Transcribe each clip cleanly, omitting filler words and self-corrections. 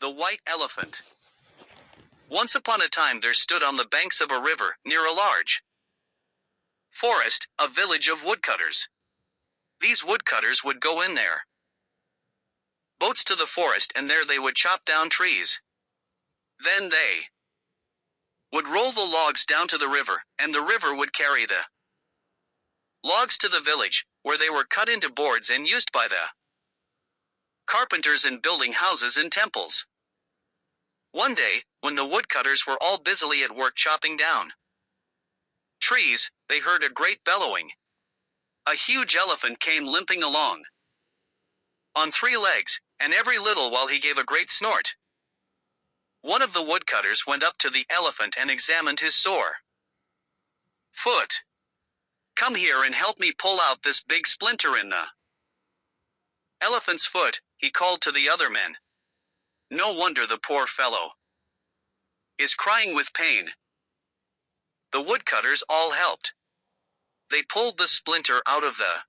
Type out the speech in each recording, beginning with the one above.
The White Elephant. Once upon a time there stood on the banks of a river, near a large forest, a village of woodcutters. These woodcutters would go in their boats to the forest, and there they would chop down trees. Then they would roll the logs down to the river, and the river would carry the logs to the village, where they were cut into boards and used by the carpenters in building houses and temples. One day, when the woodcutters were all busily at work chopping down trees, they heard a great bellowing. A huge elephant came limping along on 3 legs, and every little while he gave a great snort. One of the woodcutters went up to the elephant and examined his sore foot. "Come here and help me pull out this big splinter in the elephant's foot," he called to the other men. "No wonder the poor fellow is crying with pain." The woodcutters all helped. They pulled the splinter out of the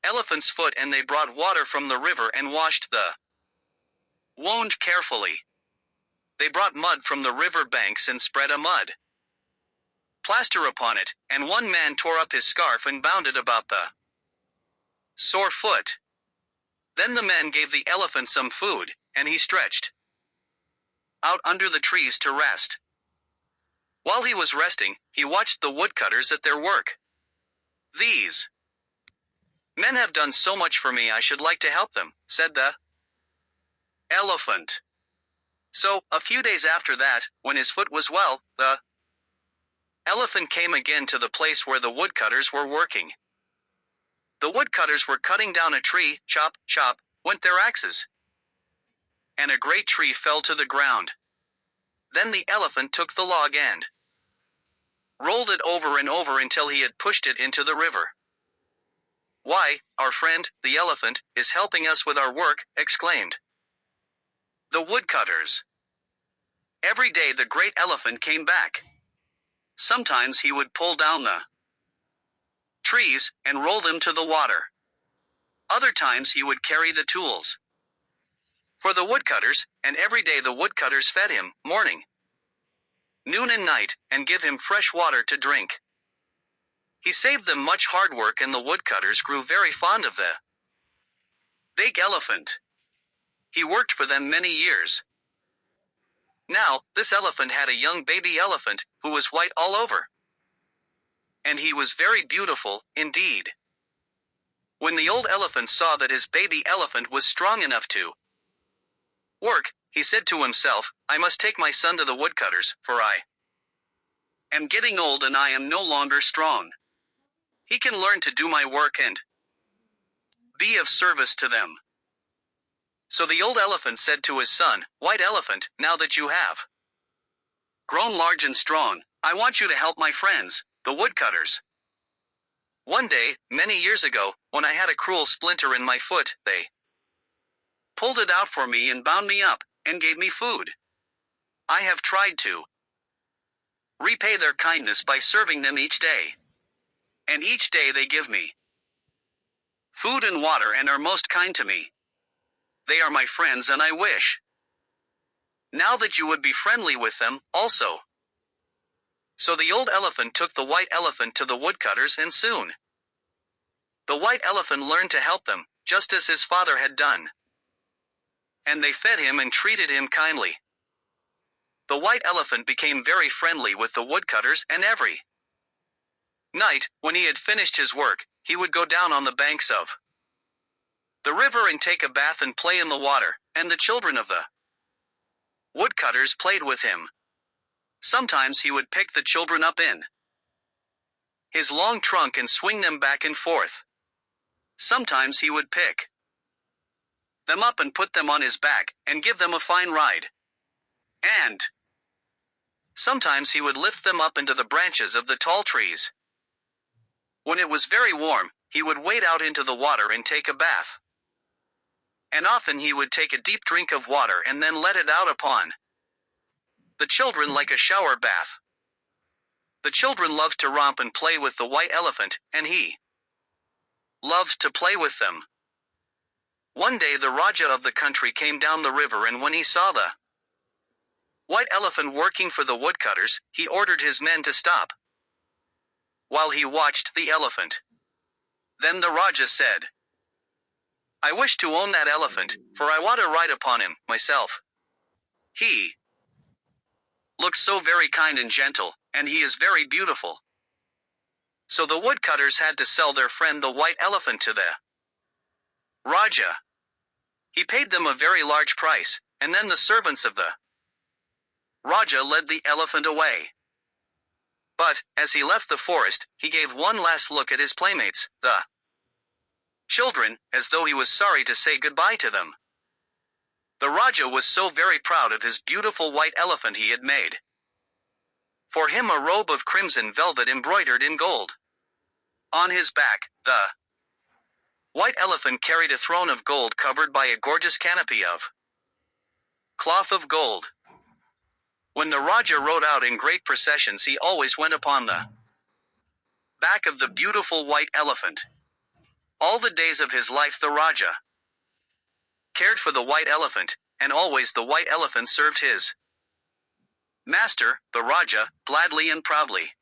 elephant's foot, and they brought water from the river and washed the wound carefully. They brought mud from the river banks and spread a mud plaster upon it, and one man tore up his scarf and bound it about the sore foot. Then the men gave the elephant some food, and he stretched out under the trees to rest. While he was resting, he watched the woodcutters at their work. "These men have done so much for me, I should like to help them," said the elephant. So, a few days after that, when his foot was well, the elephant came again to the place where the woodcutters were working. The woodcutters were cutting down a tree. Chop, chop, went their axes, and a great tree fell to the ground. Then the elephant took the log and rolled it over and over until he had pushed it into the river. "Why, our friend, the elephant, is helping us with our work," exclaimed the woodcutters. Every day the great elephant came back. Sometimes he would pull down the trees and roll them to the water. Other times he would carry the tools for the woodcutters, and every day the woodcutters fed him, morning, noon and night, and give him fresh water to drink. He saved them much hard work, and the woodcutters grew very fond of the big elephant. He worked for them many years. Now, this elephant had a young baby elephant, who was white all over. And he was very beautiful, indeed. When the old elephant saw that his baby elephant was strong enough to work, he said to himself, "I must take my son to the woodcutters, for I am getting old and I am no longer strong. He can learn to do my work and be of service to them." So the old elephant said to his son, "White elephant, now that you have grown large and strong, I want you to help my friends, the woodcutters. One day, many years ago, when I had a cruel splinter in my foot, they pulled it out for me and bound me up, and gave me food. I have tried to repay their kindness by serving them each day. And each day they give me food and water and are most kind to me. They are my friends, and I wish now that you would be friendly with them, also." So the old elephant took the white elephant to the woodcutters, and soon the white elephant learned to help them, just as his father had done. And they fed him and treated him kindly. The white elephant became very friendly with the woodcutters, and every night, when he had finished his work, he would go down on the banks of the river and take a bath and play in the water, and the children of the woodcutters played with him. Sometimes he would pick the children up in his long trunk and swing them back and forth. Sometimes he would pick them up and put them on his back, and give them a fine ride. And sometimes he would lift them up into the branches of the tall trees. When it was very warm, he would wade out into the water and take a bath. And often he would take a deep drink of water and then let it out upon the children like a shower bath. The children loved to romp and play with the white elephant, and he loved to play with them. One day the Raja of the country came down the river, and when he saw the white elephant working for the woodcutters, he ordered his men to stop, while he watched the elephant. Then the Raja said, "I wish to own that elephant, for I want to ride upon him, myself. He looks so very kind and gentle, and he is very beautiful." So the woodcutters had to sell their friend the white elephant to the Raja. He paid them a very large price, and then the servants of the Raja led the elephant away. But, as he left the forest, he gave one last look at his playmates, the children, as though he was sorry to say goodbye to them. The Raja was so very proud of his beautiful white elephant he had made for him a robe of crimson velvet embroidered in gold. On his back, the white elephant carried a throne of gold covered by a gorgeous canopy of cloth of gold. When the Raja rode out in great processions, he always went upon the back of the beautiful white elephant. All the days of his life the Raja cared for the white elephant, and always the white elephant served his master, the Raja, gladly and proudly.